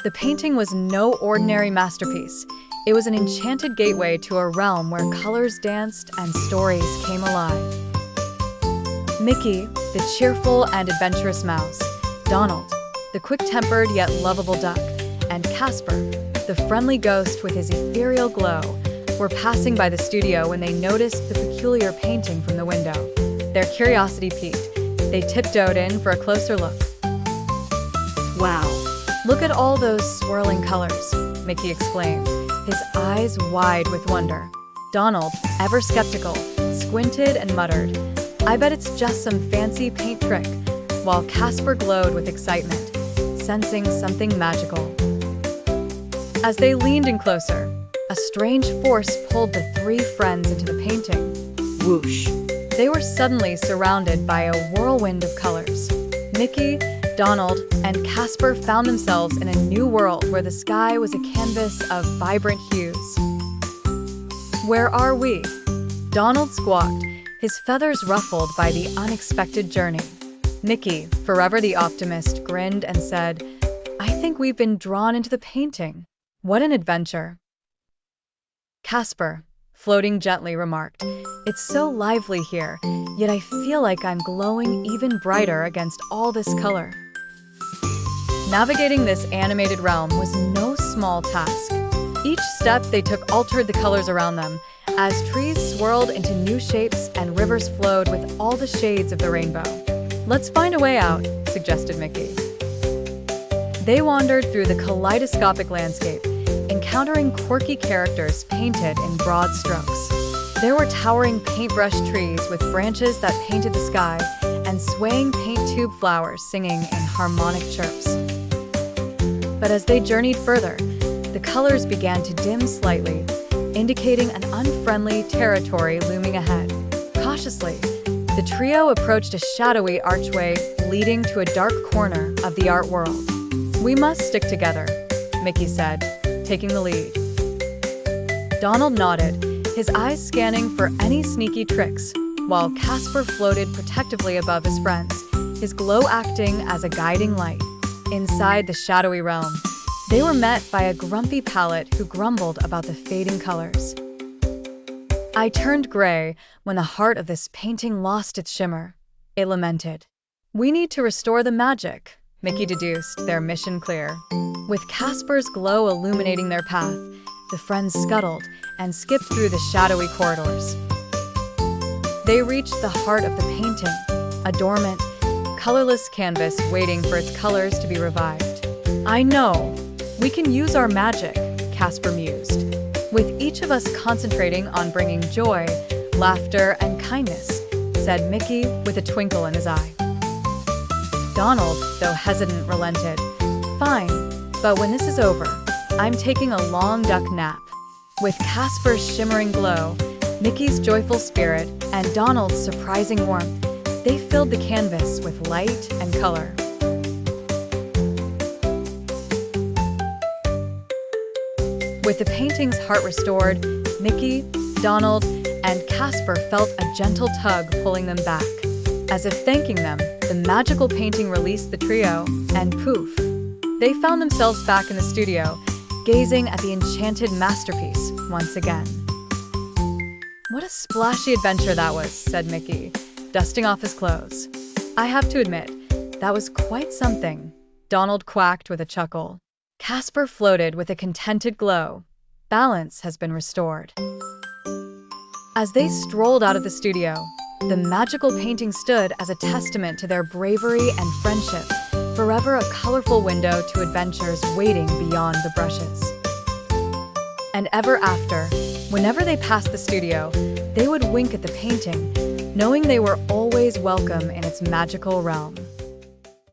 The painting was no ordinary masterpiece. It was an enchanted gateway to a realm where colors danced and stories came alive. Mickey, the cheerful and adventurous mouse, Donald, the quick-tempered yet lovable duck, and Casper, the friendly ghost with his ethereal glow, were passing by the studio when they noticed the peculiar painting from the window. Their curiosity piqued. They tiptoed in for a closer look. Wow, "Look at all those swirling colors," Mickey exclaimed, his eyes wide with wonder. Donald, ever skeptical, squinted and muttered, "I bet it's just some fancy paint trick," while Casper glowed with excitement, sensing something magical. As they leaned in closer, a strange force pulled the three friends into the painting. whoosh. They were suddenly surrounded by a whirlwind of colors. Mickey, Donald, and Casper found themselves in a new world where the sky was a canvas of vibrant hues. "Where are we?" Donald squawked, his feathers ruffled by the unexpected journey. Mickey, forever the optimist, grinned and said, "I think we've been drawn into the painting. What an adventure." Casper, floating gently, remarked, "It's so lively here, yet I feel like I'm glowing even brighter against all this color." Navigating this animated realm was no small task. Each step they took altered the colors around them, as trees swirled into new shapes and rivers flowed with all the shades of the rainbow. "Let's find a way out," suggested Mickey. They wandered through the kaleidoscopic landscape, encountering quirky characters painted in broad strokes. There were towering paintbrush trees with branches that painted the sky, and swaying paint tube flowers singing in harmonic chirps. But as they journeyed further, the colors began to dim slightly, indicating an unfriendly territory looming ahead. Cautiously, the trio approached a shadowy archway leading to a dark corner of the art world. "We must stick together," Mickey said, taking the lead. Donald nodded, his eyes scanning for any sneaky tricks, while Casper floated protectively above his friends, his glow acting as a guiding light. Inside the shadowy realm, they were met by a grumpy palette who grumbled about the fading colors. "I turned gray when the heart of this painting lost its shimmer," it lamented. "We need to restore the magic," Mickey deduced, their mission clear. With Casper's glow illuminating their path, the friends scuttled and skipped through the shadowy corridors. They reached the heart of the painting, a dormant, colorless canvas waiting for its colors to be revived. "I know, we can use our magic," Casper mused, "with each of us concentrating on bringing joy, laughter, and kindness," said Mickey with a twinkle in his eye. Donald, though hesitant, relented. "Fine, but when this is over, I'm taking a long duck nap." With Casper's shimmering glow, Mickey's joyful spirit, and Donald's surprising warmth, they filled the canvas with light and color. With the painting's heart restored, Mickey, Donald, and Casper felt a gentle tug pulling them back. As if thanking them, the magical painting released the trio, and poof, they found themselves back in the studio, gazing at the enchanted masterpiece once again. "What a splashy adventure that was," said Mickey, dusting off his clothes. "I have to admit, that was quite something," Donald quacked with a chuckle. Casper floated with a contented glow. Balance has been restored. As they strolled out of the studio, the magical painting stood as a testament to their bravery and friendship, forever a colorful window to adventures waiting beyond the brushes. And ever after, whenever they passed the studio, they would wink at the painting, knowing they were always welcome in its magical realm.